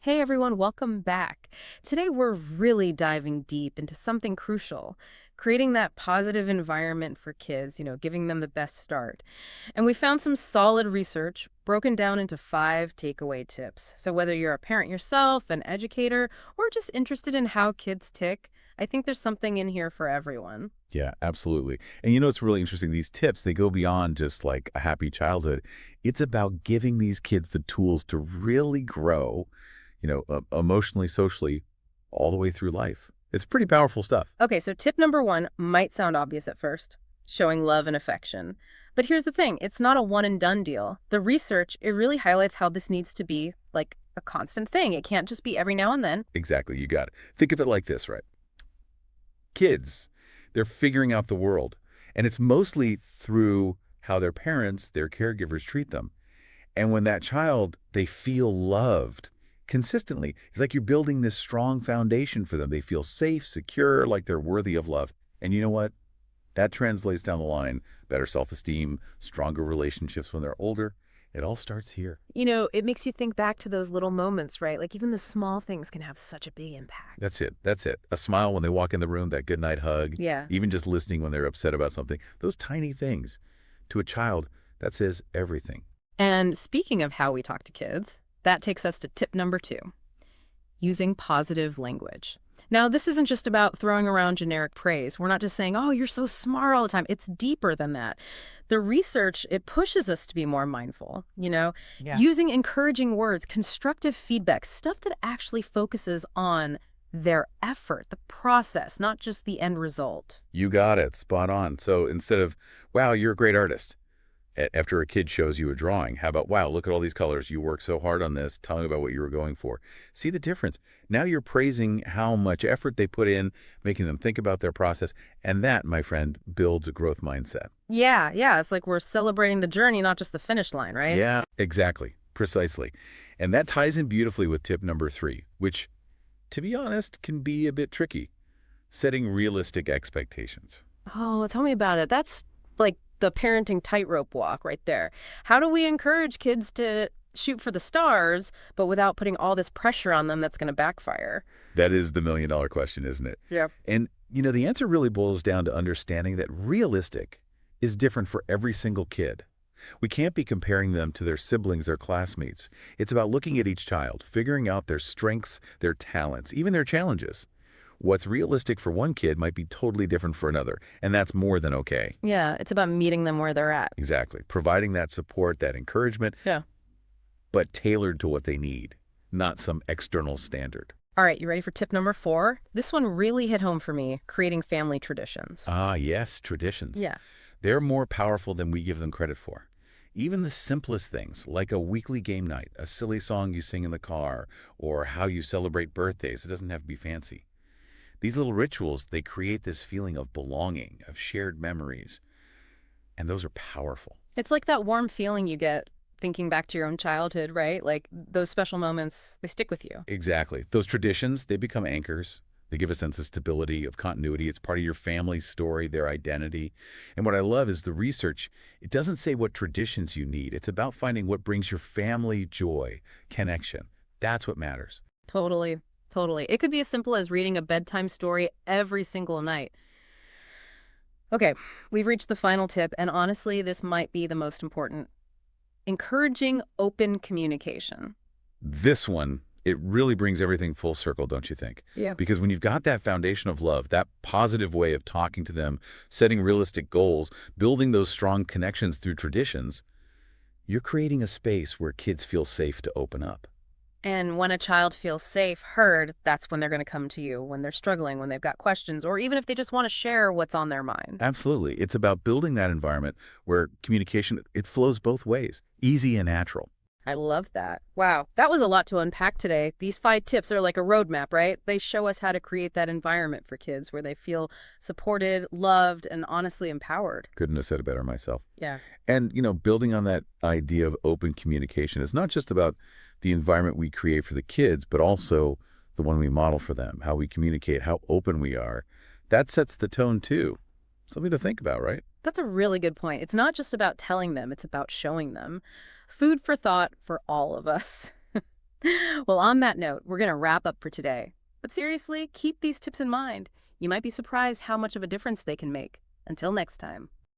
Hey everyone, welcome back. Today we're really diving deep into something crucial, creating that positive environment for kids, giving them the best start. And we found some solid research broken down into 5 takeaway tips. So whether you're a parent yourself, an educator, or just interested in how kids tick, I think there's something in here for everyone. Yeah, absolutely. And it's really interesting. These tips, they go beyond just like a happy childhood. It's about giving these kids the tools to really grow, emotionally, socially, all the way through life. It's pretty powerful stuff. Okay, so tip number 1 might sound obvious at first, showing love and affection. But here's the thing, it's not a one and done deal. The research, it really highlights how this needs to be like a constant thing. It can't just be every now and then. Exactly. You got it. Think of it like this, right? Kids, they're figuring out the world. And it's mostly through how their parents, their caregivers treat them. And when that child, they feel loved consistently, it's like you're building this strong foundation for them. They feel safe, secure, like they're worthy of love. And you know what? That translates down the line. Better self-esteem, stronger relationships when they're older. It all starts here. It makes you think back to those little moments, right? Like even the small things can have such a big impact. That's it. That's it. A smile when they walk in the room, that goodnight hug, Yeah. even just listening when they're upset about something. Those tiny things. To a child, that says everything. And speaking of how we talk to kids, that takes us to tip number 2, using positive language. Now, this isn't just about throwing around generic praise. We're not just saying, oh, you're so smart all the time. It's deeper than that. The research, it pushes us to be more mindful, Yeah. using encouraging words, constructive feedback, stuff that actually focuses on their effort, the process, not just the end result. You got it. Spot on. So instead of, wow, you're a great artist, after a kid shows you a drawing, how about, wow, look at all these colors. You worked so hard on this. Tell me about what you were going for. See the difference. Now you're praising how much effort they put in, making them think about their process. And that, my friend, builds a growth mindset. Yeah. It's like we're celebrating the journey, not just the finish line, right? Yeah, exactly. Precisely. And that ties in beautifully with tip number 3, which, to be honest, can be a bit tricky. Setting realistic expectations. Oh, tell me about it. That's like the parenting tightrope walk right there. How do we encourage kids to shoot for the stars, but without putting all this pressure on them that's going to backfire? That is the million-dollar question, isn't it? Yeah. And, the answer really boils down to understanding that realistic is different for every single kid. We can't be comparing them to their siblings, their classmates. It's about looking at each child, figuring out their strengths, their talents, even their challenges. What's realistic for one kid might be totally different for another, and that's more than okay. Yeah, it's about meeting them where they're at. Exactly. Providing that support, that encouragement, Yeah. but tailored to what they need, not some external standard. All right, you ready for tip number 4? This one really hit home for me, creating family traditions. Ah, yes, traditions. Yeah. They're more powerful than we give them credit for. Even the simplest things, like a weekly game night, a silly song you sing in the car, or how you celebrate birthdays, it doesn't have to be fancy. These little rituals, they create this feeling of belonging, of shared memories, and those are powerful. It's like that warm feeling you get thinking back to your own childhood, right? Like those special moments, they stick with you. Exactly. Those traditions, they become anchors. They give a sense of stability, of continuity. It's part of your family's story, their identity. And what I love is the research. It doesn't say what traditions you need. It's about finding what brings your family joy, connection. That's what matters. Totally. Totally. It could be as simple as reading a bedtime story every single night. Okay, we've reached the final tip, and honestly, this might be the most important. Encouraging open communication. This one, it really brings everything full circle, don't you think? Yeah. Because when you've got that foundation of love, that positive way of talking to them, setting realistic goals, building those strong connections through traditions, you're creating a space where kids feel safe to open up. And when a child feels safe, heard, that's when they're going to come to you, when they're struggling, when they've got questions, or even if they just want to share what's on their mind. Absolutely. It's about building that environment where communication, it flows both ways, easy and natural. I love that. Wow, that was a lot to unpack today. These 5 tips are like a roadmap, right? They show us how to create that environment for kids where they feel supported, loved, and honestly empowered. Couldn't have said it better myself. Yeah. And, building on that idea of open communication is not just about the environment we create for the kids, but also the one we model for them, how we communicate, how open we are. That sets the tone too. Something to think about, right? That's a really good point. It's not just about telling them, it's about showing them. Food for thought for all of us. Well, on that note, we're going to wrap up for today. But seriously, keep these tips in mind. You might be surprised how much of a difference they can make. Until next time.